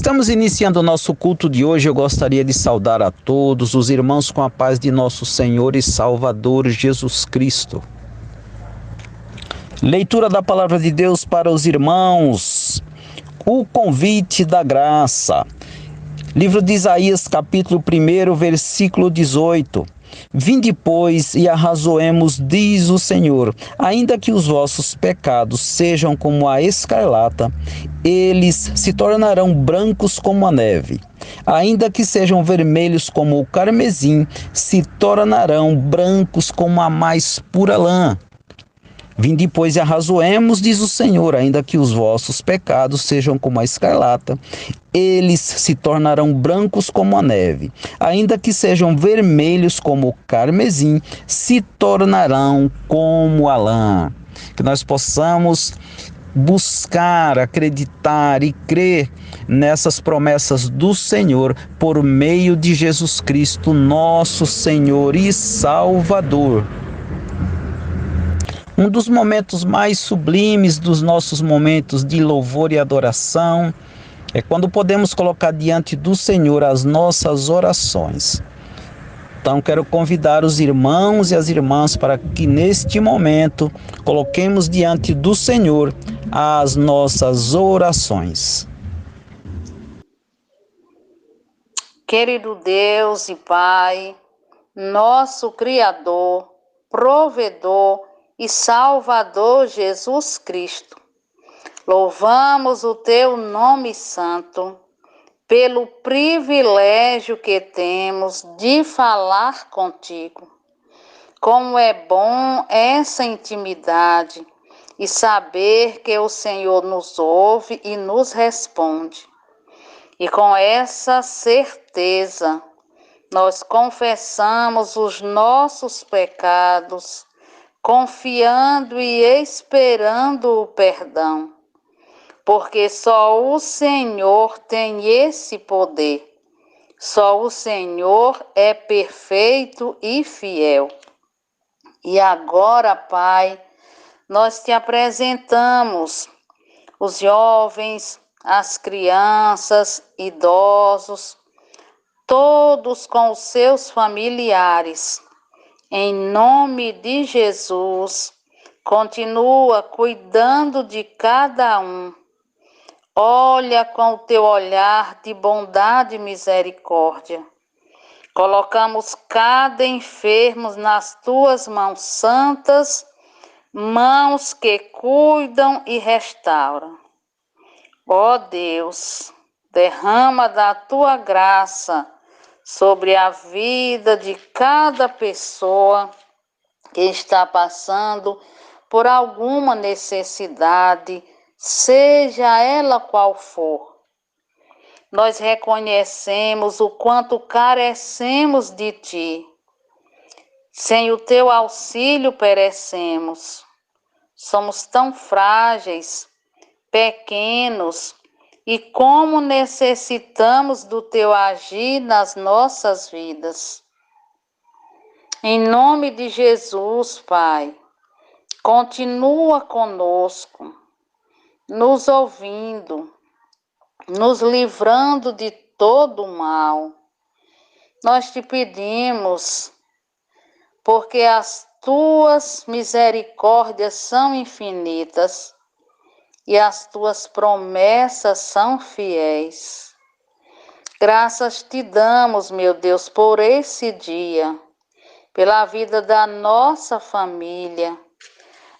Estamos iniciando o nosso culto de hoje. Eu gostaria de saudar a todos os irmãos com a paz de nosso Senhor e Salvador Jesus Cristo. Leitura da Palavra de Deus para os irmãos. O convite da graça. Livro de Isaías, capítulo 1, versículo 18. Vinde, pois, e arrazoemos, diz o Senhor, ainda que os vossos pecados sejam como a escarlata, eles se tornarão brancos como a neve. Ainda que sejam vermelhos como o carmesim, se tornarão brancos como a mais pura lã. Vinde, pois, e arrazoemos, diz o Senhor, ainda que os vossos pecados sejam como a escarlata, eles se tornarão brancos como a neve. Ainda que sejam vermelhos como o carmesim, se tornarão como a lã. Que nós possamos buscar, acreditar e crer nessas promessas do Senhor por meio de Jesus Cristo, nosso Senhor e Salvador. Um dos momentos mais sublimes dos nossos momentos de louvor e adoração é quando podemos colocar diante do Senhor as nossas orações. Então, quero convidar os irmãos e as irmãs para que neste momento coloquemos diante do Senhor as nossas orações. Querido Deus e Pai, nosso Criador, provedor e Salvador Jesus Cristo, louvamos o Teu nome santo pelo privilégio que temos de falar contigo. Como é bom essa intimidade e saber que o Senhor nos ouve e nos responde. E com essa certeza, nós confessamos os nossos pecados, confiando e esperando o perdão, porque só o Senhor tem esse poder, só o Senhor é perfeito e fiel. E agora, Pai, nós te apresentamos os jovens, as crianças, idosos, todos com os seus familiares. Em nome de Jesus, continua cuidando de cada um. Olha com o teu olhar de bondade e misericórdia. Colocamos cada enfermo nas tuas mãos santas, mãos que cuidam e restauram. Ó Deus, derrama da tua graça sobre a vida de cada pessoa que está passando por alguma necessidade, seja ela qual for. Nós reconhecemos o quanto carecemos de Ti. Sem o Teu auxílio perecemos. Somos tão frágeis, pequenos, e como necessitamos do Teu agir nas nossas vidas. Em nome de Jesus, Pai, continua conosco, nos ouvindo, nos livrando de todo o mal. Nós te pedimos, porque as Tuas misericórdias são infinitas, e as tuas promessas são fiéis. Graças te damos, meu Deus, por esse dia, pela vida da nossa família.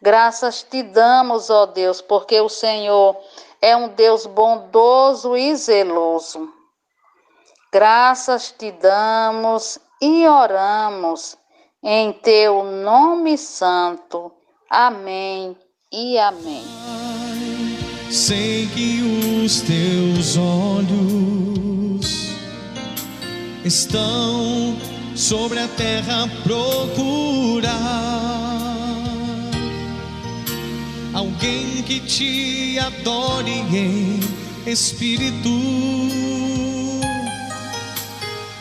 Graças te damos, ó Deus, porque o Senhor é um Deus bondoso e zeloso. Graças te damos e oramos em teu nome santo. Amém e amém. Sei que os teus olhos estão sobre a terra a procurar alguém que te adore em espírito,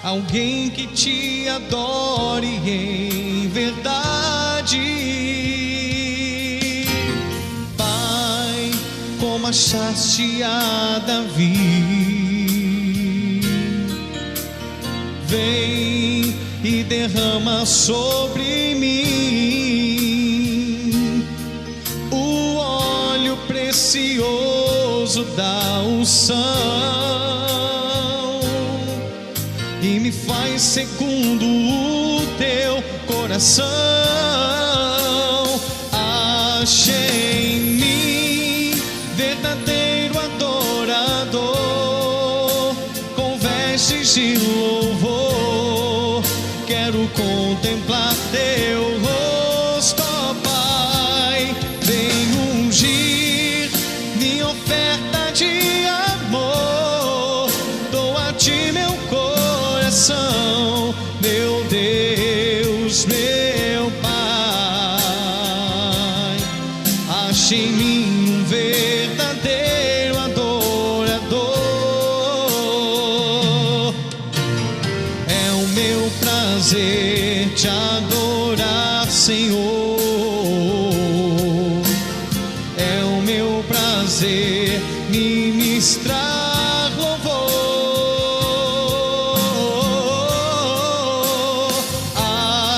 alguém que te adore em verdade. Como achaste a Davi, e derrama sobre mim o óleo precioso da unção e me faz segundo o teu coração. Achei em mim verdadeiro adorador, com vestes de louvor, quero contemplar teu rosto, ó Pai. Vem ungir minha oferta de amor, dou a ti meu coração, meu Deus, meu Pai. Ache em mim um verdadeiro adorador. É o meu prazer te adorar, Senhor. É o meu prazer ministrar louvor.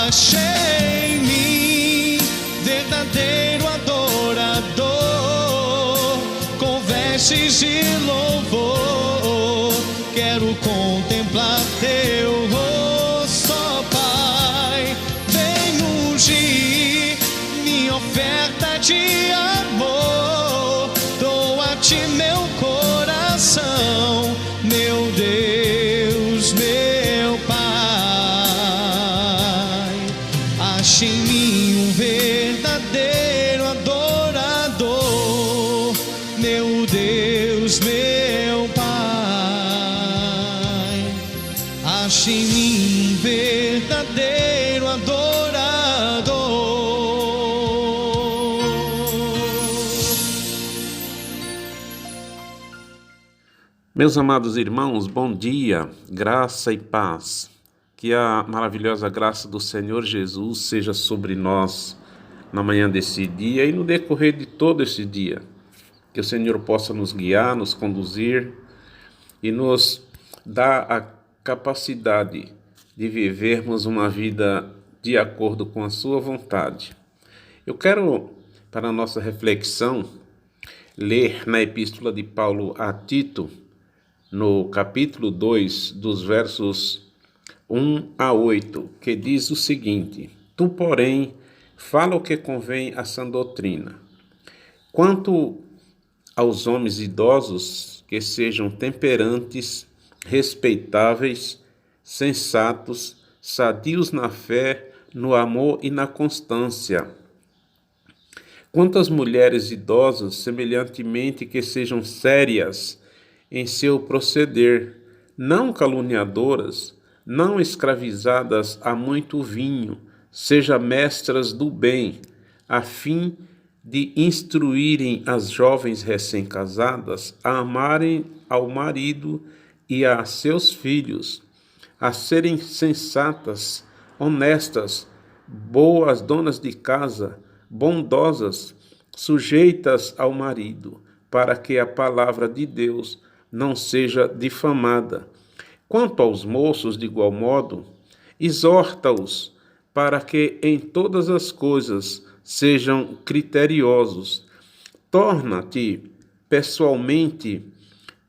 Achei em mim verdadeiro adorador, com vestes de louvor, quero contemplar teu rosto, ó Pai. Vem ungir minha oferta de amor, dou a ti meu coração, meu Deus, meu Pai. Ache em mim um verdadeiro adorador, meu Deus, meu Pai. Ache em mim um verdadeiro adorador. Meus amados irmãos, bom dia, graça e paz. Que a maravilhosa graça do Senhor Jesus seja sobre nós na manhã desse dia e no decorrer de todo esse dia. Que o Senhor possa nos guiar, nos conduzir e nos dar a capacidade de vivermos uma vida de acordo com a sua vontade. Eu quero, para a nossa reflexão, ler na epístola de Paulo a Tito, no capítulo 2, dos versos 1 a 8, que diz o seguinte: Tu, porém, fala o que convém à sã doutrina. Quanto aos homens idosos, que sejam temperantes, respeitáveis, sensatos, sadios na fé, no amor e na constância. Quanto às mulheres idosas, semelhantemente que sejam sérias em seu proceder, não caluniadoras, não escravizadas a muito vinho, seja mestras do bem, a fim de instruírem as jovens recém-casadas a amarem ao marido e a seus filhos, a serem sensatas, honestas, boas donas de casa, bondosas, sujeitas ao marido, para que a palavra de Deus não seja difamada. Quanto aos moços, de igual modo, exorta-os para que em todas as coisas sejam criteriosos. Torna-te pessoalmente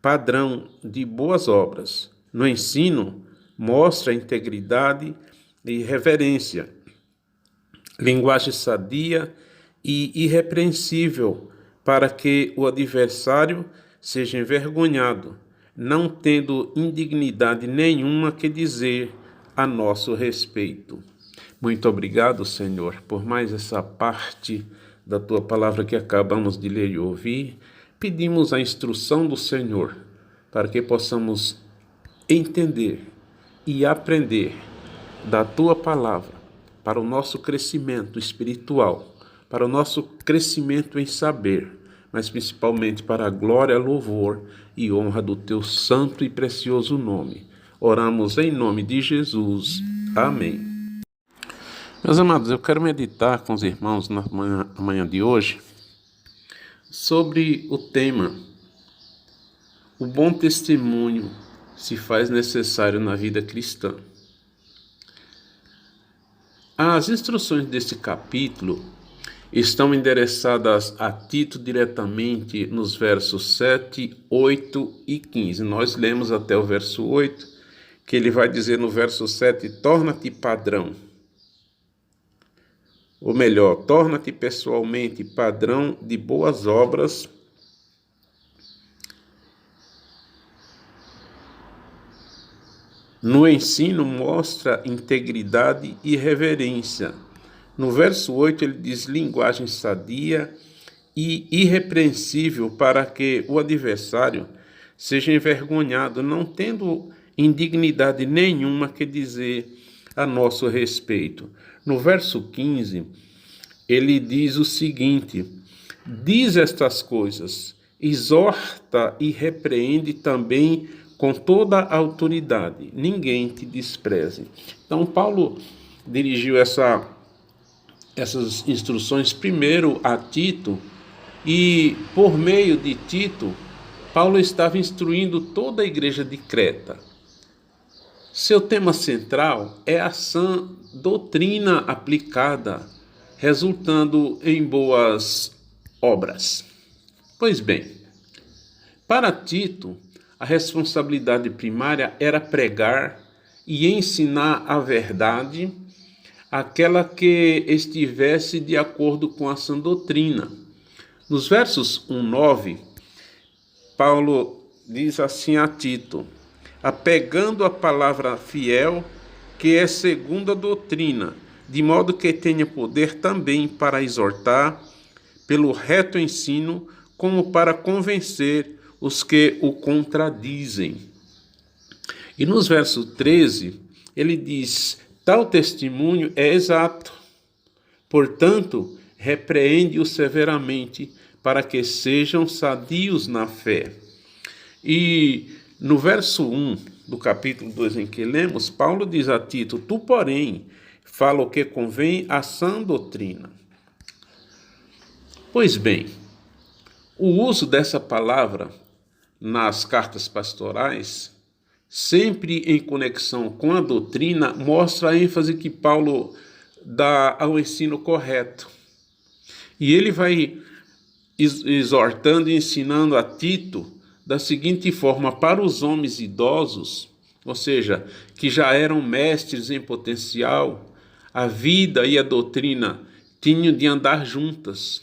padrão de boas obras. No ensino, mostra integridade e reverência, linguagem sadia e irrepreensível, para que o adversário seja envergonhado, não tendo indignidade nenhuma que dizer a nosso respeito. Muito obrigado, Senhor, por mais essa parte da Tua palavra que acabamos de ler e ouvir. Pedimos a instrução do Senhor para que possamos entender e aprender da Tua palavra para o nosso crescimento espiritual, para o nosso crescimento em saber, mas principalmente para a glória, louvor e honra do Teu santo e precioso nome. Oramos em nome de Jesus. Amém. Meus amados, eu quero meditar com os irmãos na manhã de hoje sobre o tema: o bom testemunho se faz necessário na vida cristã. As instruções desse capítulo estão endereçadas a Tito diretamente nos versos 7, 8 e 15. Nós lemos até o verso 8, que ele vai dizer no verso 7, torna-te padrão. Ou melhor, torna-te pessoalmente padrão de boas obras, no ensino mostra integridade e reverência. No verso 8 ele diz linguagem sadia e irrepreensível para que o adversário seja envergonhado, não tendo indignidade nenhuma que dizer a nosso respeito. No verso 15 ele diz o seguinte: diz estas coisas, exorta e repreende também com toda a autoridade, ninguém te despreze. Então Paulo dirigiu essas instruções primeiro a Tito, e por meio de Tito, Paulo estava instruindo toda a igreja de Creta. Seu tema central é a sã doutrina aplicada, resultando em boas obras. Pois bem, para Tito, a responsabilidade primária era pregar e ensinar a verdade, aquela que estivesse de acordo com a sã doutrina. Nos versos 1-9, Paulo diz assim a Tito: apegando a palavra fiel, que é segundo a doutrina, de modo que tenha poder também para exortar, pelo reto ensino, como para convencer os que o contradizem. E nos versos 13, ele diz: tal testemunho é exato, portanto, repreende-o severamente, para que sejam sadios na fé. E no verso 1 do capítulo 2 em que lemos, Paulo diz a Tito: tu, porém, fala o que convém à sã doutrina. Pois bem, o uso dessa palavra nas cartas pastorais, sempre em conexão com a doutrina, mostra a ênfase que Paulo dá ao ensino correto. E ele vai exortando e ensinando a Tito da seguinte forma: para os homens idosos, ou seja, que já eram mestres em potencial, a vida e a doutrina tinham de andar juntas.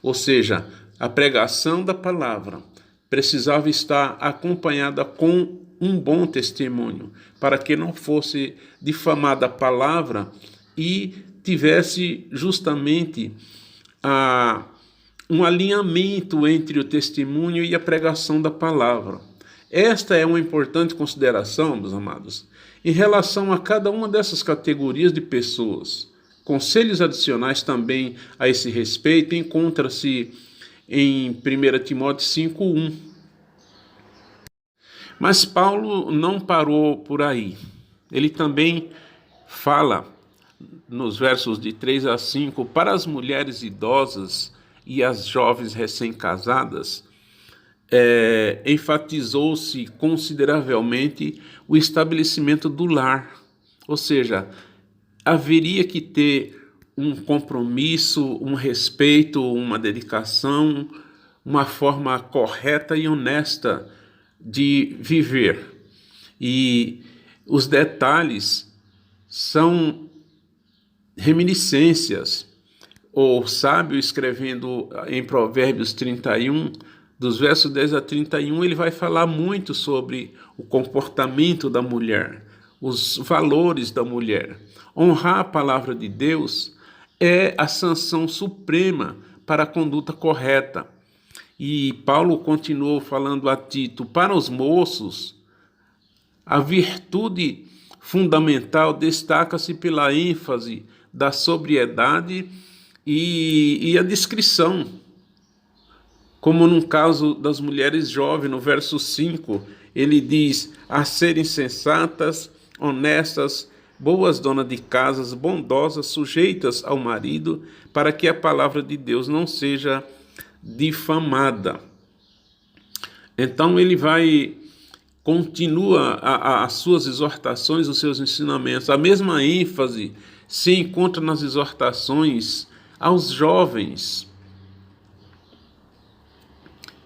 Ou seja, a pregação da palavra precisava estar acompanhada com um bom testemunho, para que não fosse difamada a palavra e tivesse justamente um alinhamento entre o testemunho e a pregação da palavra. Esta é uma importante consideração, meus amados, em relação a cada uma dessas categorias de pessoas. Conselhos adicionais também a esse respeito encontra-se em 1 Timóteo 5:1. Mas Paulo não parou por aí. Ele também fala nos versos de 3-5 para as mulheres idosas e as jovens recém-casadas. Enfatizou-se consideravelmente o estabelecimento do lar, ou seja, haveria que ter um compromisso, um respeito, uma dedicação, uma forma correta e honesta de viver. E os detalhes são reminiscências. O sábio, escrevendo em Provérbios 31, dos versos 10-31, ele vai falar muito sobre o comportamento da mulher, os valores da mulher. Honrar a palavra de Deus é a sanção suprema para a conduta correta. E Paulo continuou falando a Tito: para os moços, a virtude fundamental destaca-se pela ênfase da sobriedade e a discrição, como no caso das mulheres jovens. No verso 5, ele diz: a serem sensatas, honestas, boas donas de casas, bondosas, sujeitas ao marido, para que a palavra de Deus não seja difamada. Então ele continua as suas exortações, os seus ensinamentos, a mesma ênfase se encontra nas exortações aos jovens,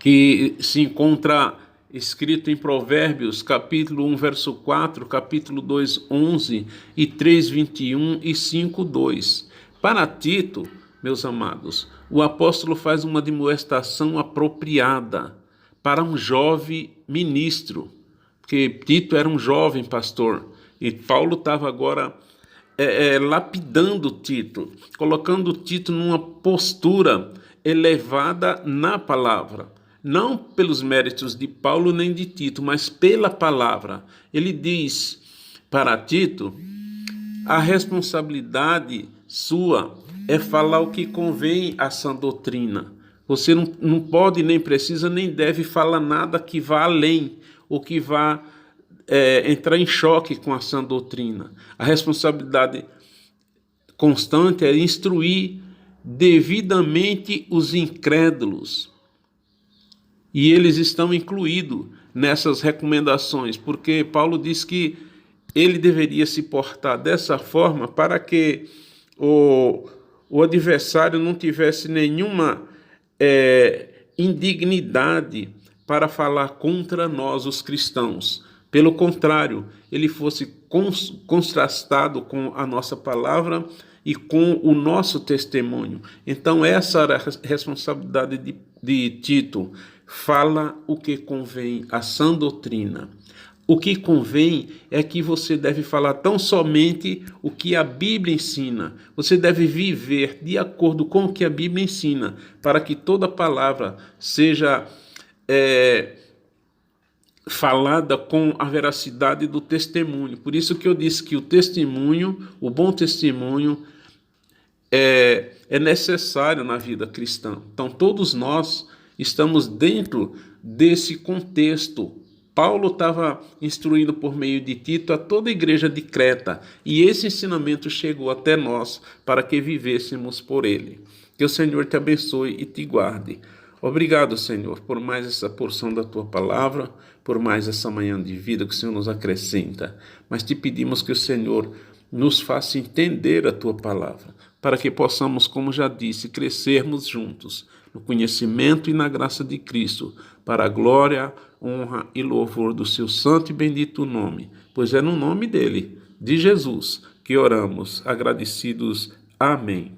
que se encontra escrito em Provérbios, capítulo 1, verso 4, capítulo 2, 11, e 3, 21 e 5, 2. Para Tito, meus amados, o apóstolo faz uma admoestação apropriada para um jovem ministro, porque Tito era um jovem pastor, e Paulo estava agora lapidando Tito, colocando Tito numa postura elevada na palavra, não pelos méritos de Paulo nem de Tito, mas pela palavra. Ele diz para Tito: a responsabilidade sua é falar o que convém à sã doutrina. Você não pode, nem precisa, nem deve falar nada que vá além, ou que vá entrar em choque com a sã doutrina. A responsabilidade constante é instruir devidamente os incrédulos. E eles estão incluídos nessas recomendações, porque Paulo diz que ele deveria se portar dessa forma para que o adversário não tivesse nenhuma indignidade para falar contra nós, os cristãos. Pelo contrário, ele fosse contrastado com a nossa palavra e com o nosso testemunho. Então, essa era a responsabilidade de Tito. Fala o que convém à sã doutrina. O que convém é que você deve falar tão somente o que a Bíblia ensina. Você deve viver de acordo com o que a Bíblia ensina, para que toda palavra seja falada com a veracidade do testemunho. Por isso que eu disse que o testemunho, o bom testemunho, é necessário na vida cristã. Então, todos nós estamos dentro desse contexto. Paulo estava instruindo por meio de Tito a toda a igreja de Creta, e esse ensinamento chegou até nós para que vivêssemos por ele. Que o Senhor te abençoe e te guarde. Obrigado, Senhor, por mais essa porção da Tua palavra, por mais essa manhã de vida que o Senhor nos acrescenta. Mas te pedimos que o Senhor nos faça entender a Tua palavra, para que possamos, como já disse, crescermos juntos no conhecimento e na graça de Cristo, para a glória, honra e louvor do Seu santo e bendito nome, pois é no nome dele, de Jesus, que oramos, agradecidos. Amém.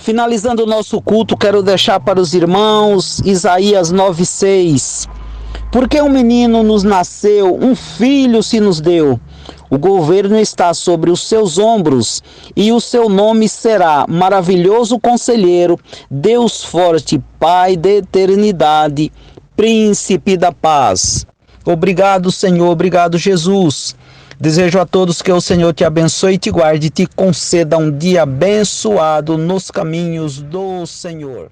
Finalizando o nosso culto, quero deixar para os irmãos Isaías 9:6. Porque um menino nos nasceu, um filho se nos deu. O governo está sobre os seus ombros, e o seu nome será Maravilhoso Conselheiro, Deus Forte, Pai da Eternidade, Príncipe da Paz. Obrigado, Senhor, obrigado, Jesus. Desejo a todos que o Senhor te abençoe, te guarde e te conceda um dia abençoado nos caminhos do Senhor.